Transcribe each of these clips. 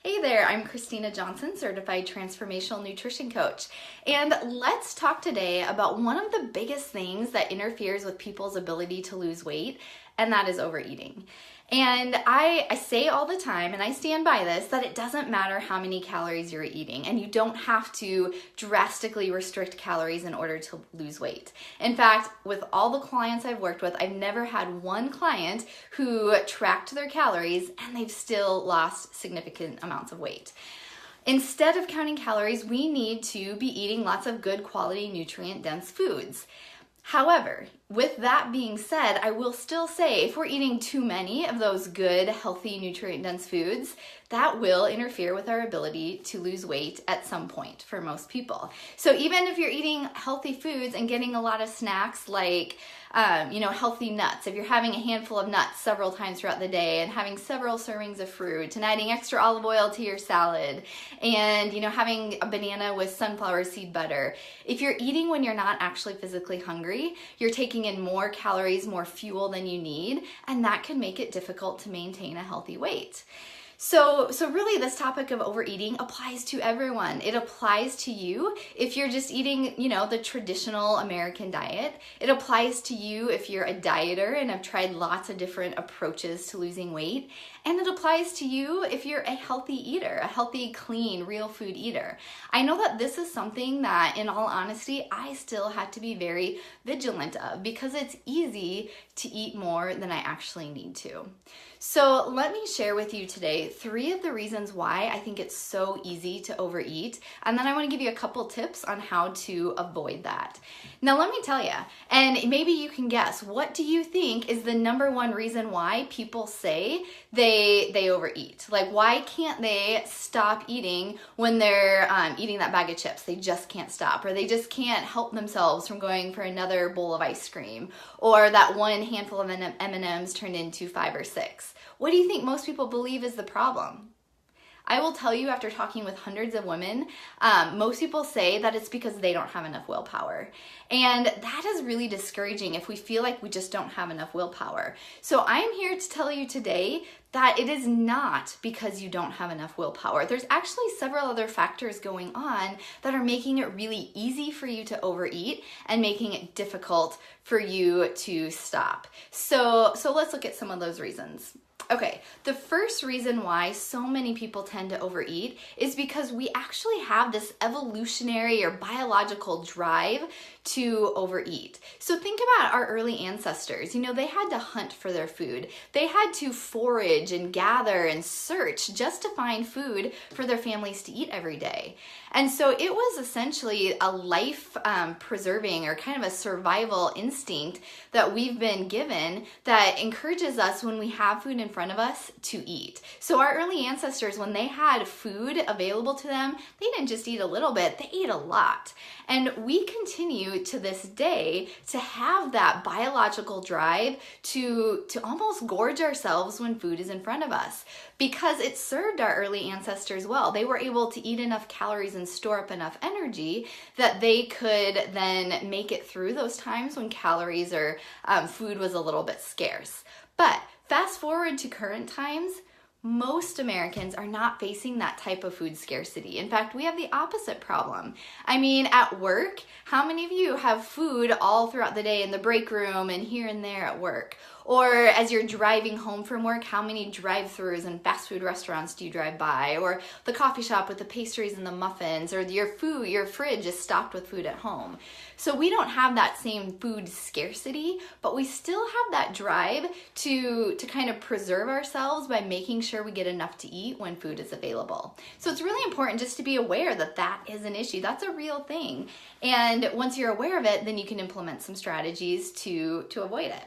Hey there, I'm Christina Johnson, Certified Transformational Nutrition Coach. And let's talk today about one of the biggest things that interferes with people's ability to lose weight, and that is overeating. And I say all the time, and I stand by this, that it doesn't matter how many calories you're eating, and you don't have to drastically restrict calories in order to lose weight. In fact, with all the clients I've worked with, I've never had one client who tracked their calories and they've still lost significant amounts of weight. Instead of counting calories, we need to be eating lots of good quality, nutrient-dense foods. However, with that being said, I will still say if we're eating too many of those good, healthy, nutrient-dense foods, that will interfere with our ability to lose weight at some point for most people. So even if you're eating healthy foods and getting a lot of snacks like healthy nuts, if you're having a handful of nuts several times throughout the day and having several servings of fruit and adding extra olive oil to your salad and having a banana with sunflower seed butter, if you're eating when you're not actually physically hungry, you're taking in more calories, more fuel than you need, and that can make it difficult to maintain a healthy weight. So really this topic of overeating applies to everyone. It applies to you if you're just eating, the traditional American diet. It applies to you if you're a dieter and have tried lots of different approaches to losing weight. And it applies to you if you're a healthy eater, a healthy, clean, real food eater. I know that this is something that, in all honesty, I still had to be very vigilant of because it's easy to eat more than I actually need to. So let me share with you today 3 of the reasons why I think it's so easy to overeat, and then I want to give you a couple tips on how to avoid that. Now let me tell you, and maybe you can guess, what do you think is the number one reason why people say they overeat? Like, why can't they stop eating when they're eating that bag of chips? They just can't stop, or they just can't help themselves from going for another bowl of ice cream, or that one handful of M&Ms turned into 5 or 6. What do you think most people believe is the problem? I will tell you, after talking with hundreds of women, most people say that it's because they don't have enough willpower. And that is really discouraging if we feel like we just don't have enough willpower. So I'm here to tell you today that it is not because you don't have enough willpower. There's actually several other factors going on that are making it really easy for you to overeat and making it difficult for you to stop. So let's look at some of those reasons. Okay, the first reason why so many people tend to overeat is because we actually have this evolutionary or biological drive to overeat. So think about our early ancestors. They had to hunt for their food. They had to forage and gather and search just to find food for their families to eat every day. And so it was essentially a life preserving or kind of a survival instinct that we've been given that encourages us when we have food in front of us to eat. So our early ancestors, when they had food available to them, they didn't just eat a little bit, they ate a lot. And we continue to this day to have that biological drive to almost gorge ourselves when food is in front of us because it served our early ancestors well. They were able to eat enough calories and store up enough energy that they could then make it through those times when calories or food was a little bit scarce. But fast forward to current times, most Americans are not facing that type of food scarcity. In fact, we have the opposite problem. At work, how many of you have food all throughout the day in the break room and here and there at work? Or as you're driving home from work, how many drive-thrus and fast food restaurants do you drive by? Or the coffee shop with the pastries and the muffins, or your fridge is stocked with food at home. So we don't have that same food scarcity, but we still have that drive to kind of preserve ourselves by making sure we get enough to eat when food is available. So it's really important just to be aware that that is an issue. That's a real thing. And once you're aware of it, then you can implement some strategies to avoid it.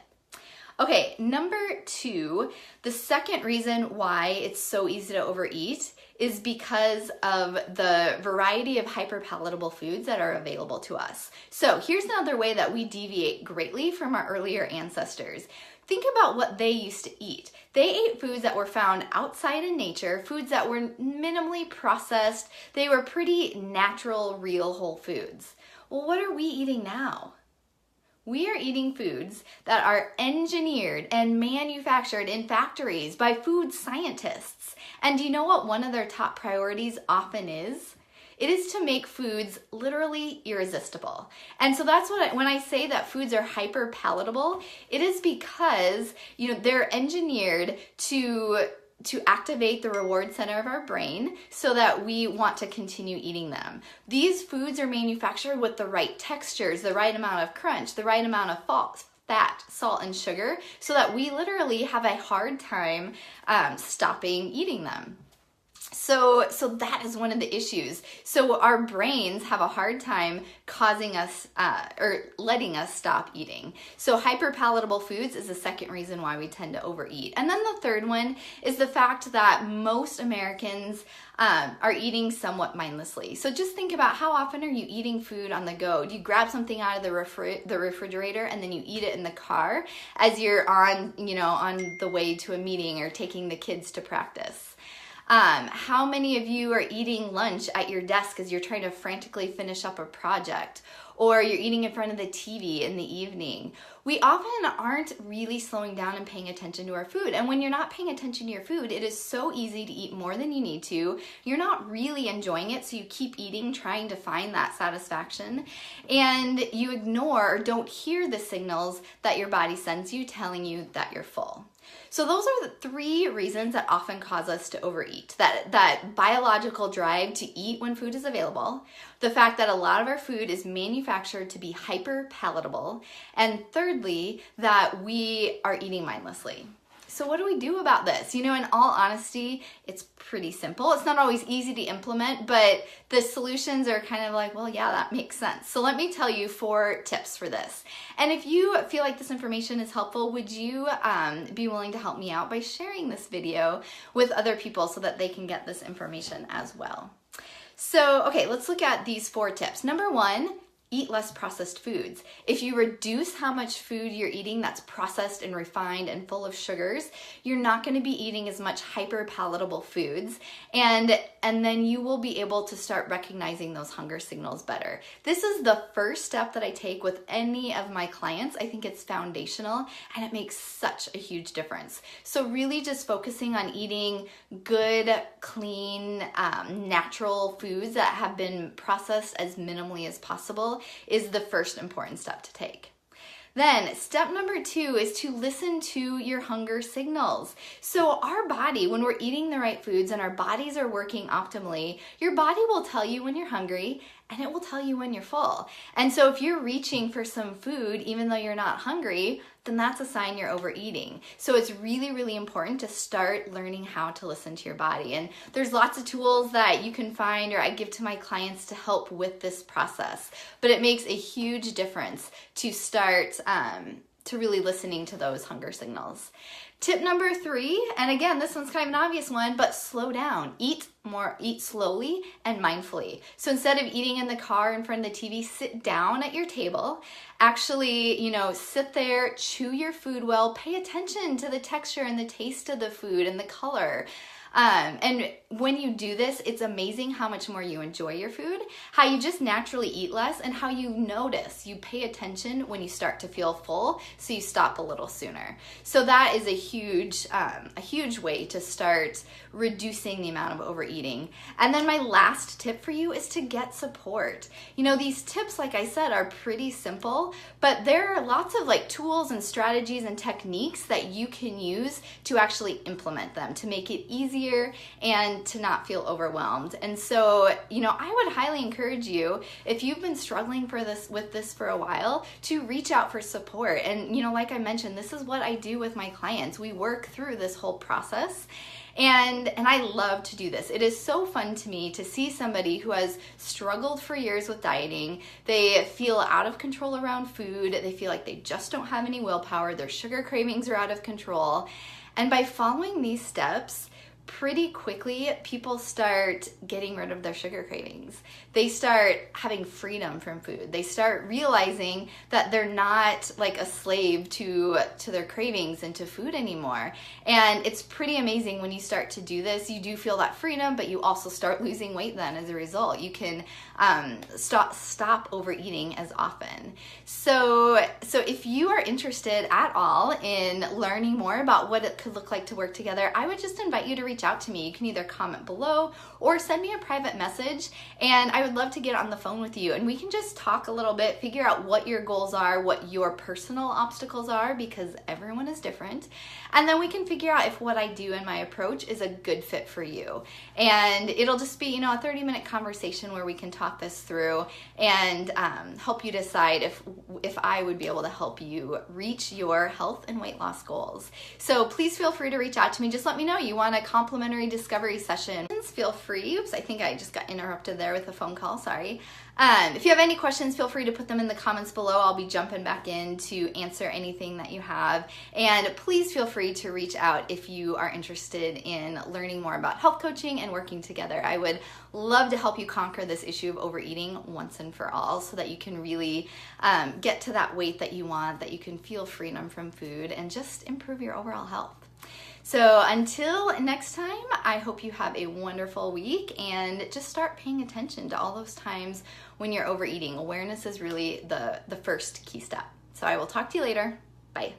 Okay, number 2, the second reason why it's so easy to overeat is because of the variety of hyperpalatable foods that are available to us. So here's another way that we deviate greatly from our earlier ancestors. Think about what they used to eat. They ate foods that were found outside in nature, foods that were minimally processed. They were pretty natural, real whole foods. Well, what are we eating now? We are eating foods that are engineered and manufactured in factories by food scientists. And do you know what one of their top priorities often is? It is to make foods literally irresistible. And so that's when I say that foods are hyper palatable, it is because, they're engineered to activate the reward center of our brain so that we want to continue eating them. These foods are manufactured with the right textures, the right amount of crunch, the right amount of fat, salt, and sugar, so that we literally have a hard time stopping eating them. So that is one of the issues. So our brains have a hard time causing us or letting us stop eating. So hyperpalatable foods is the second reason why we tend to overeat. And then the third one is the fact that most Americans are eating somewhat mindlessly. So just think about, how often are you eating food on the go? Do you grab something out of the refrigerator and then you eat it in the car as you're on the way to a meeting or taking the kids to practice? How many of you are eating lunch at your desk as you're trying to frantically finish up a project, or you're eating in front of the TV in the evening? We often aren't really slowing down and paying attention to our food. And when you're not paying attention to your food, it is so easy to eat more than you need to. You're not really enjoying it, so you keep eating, trying to find that satisfaction. And you ignore or don't hear the signals that your body sends you telling you that you're full. So those are the three reasons that often cause us to overeat. That biological drive to eat when food is available, the fact that a lot of our food is manufactured to be hyper palatable, and thirdly, that we are eating mindlessly. So what do we do about this? In all honesty, it's pretty simple. It's not always easy to implement, but the solutions are kind of like, well, yeah, that makes sense. So let me tell you 4 tips for this. And if you feel like this information is helpful, would you be willing to help me out by sharing this video with other people so that they can get this information as well? So, okay, let's look at these 4 tips. Number 1, eat less processed foods. If you reduce how much food you're eating that's processed and refined and full of sugars, you're not going to be eating as much hyper palatable foods, and then you will be able to start recognizing those hunger signals better. This is the first step that I take with any of my clients. I think it's foundational and it makes such a huge difference. So really just focusing on eating good, clean, natural foods that have been processed as minimally as possible is the first important step to take. Then step number 2 is to listen to your hunger signals. So our body, when we're eating the right foods and our bodies are working optimally, your body will tell you when you're hungry and it will tell you when you're full. And so if you're reaching for some food even though you're not hungry, then that's a sign you're overeating. So it's really, really important to start learning how to listen to your body. And there's lots of tools that you can find or I give to my clients to help with this process. But it makes a huge difference to start to really listening to those hunger signals. Tip number 3, and again, this one's kind of an obvious one, but slow down. Eat slowly and mindfully. So instead of eating in the car in front of the TV, sit down at your table. Actually, sit there, chew your food well, pay attention to the texture and the taste of the food and the color. And when you do this, it's amazing how much more you enjoy your food, how you just naturally eat less, and how you you pay attention when you start to feel full, so you stop a little sooner. So that is a huge way to start reducing the amount of overeating. And then my last tip for you is to get support. These tips, like I said, are pretty simple, but there are lots of tools and strategies and techniques that you can use to actually implement them, to make it easier and to not feel overwhelmed. And so, I would highly encourage you, if you've been struggling with this for a while, to reach out for support. And, like I mentioned, this is what I do with my clients. We work through this whole process. And I love to do this. It is so fun to me to see somebody who has struggled for years with dieting. They feel out of control around food. They feel like they just don't have any willpower. Their sugar cravings are out of control. And by following these steps, pretty quickly, people start getting rid of their sugar cravings. They start having freedom from food. They start realizing that they're not like a slave to their cravings and to food anymore. And it's pretty amazing when you start to do this. You do feel that freedom, but you also start losing weight then as a result. You can stop overeating as often. So if you are interested at all in learning more about what it could look like to work together, I would just invite you to reach reach out to me. You can either comment below or send me a private message, and I would love to get on the phone with you and we can just talk a little bit, figure out what your goals are, what your personal obstacles are, because everyone is different, and then we can figure out if what I do in my approach is a good fit for you. And it'll just be, a 30-minute conversation where we can talk this through and help you decide if I would be able to help you reach your health and weight loss goals. So please feel free to reach out to me. Just let me know you want a complimentary discovery session. Feel free. Oops, I think I just got interrupted there with a phone call. Sorry. If you have any questions, feel free to put them in the comments below. I'll be jumping back in to answer anything that you have. And please feel free to reach out if you are interested in learning more about health coaching and working together. I would love to help you conquer this issue of overeating once and for all, so that you can really get to that weight that you want, that you can feel freedom from food and just improve your overall health. So until next time, I hope you have a wonderful week, and just start paying attention to all those times when you're overeating. Awareness is really the first key step. So I will talk to you later. Bye.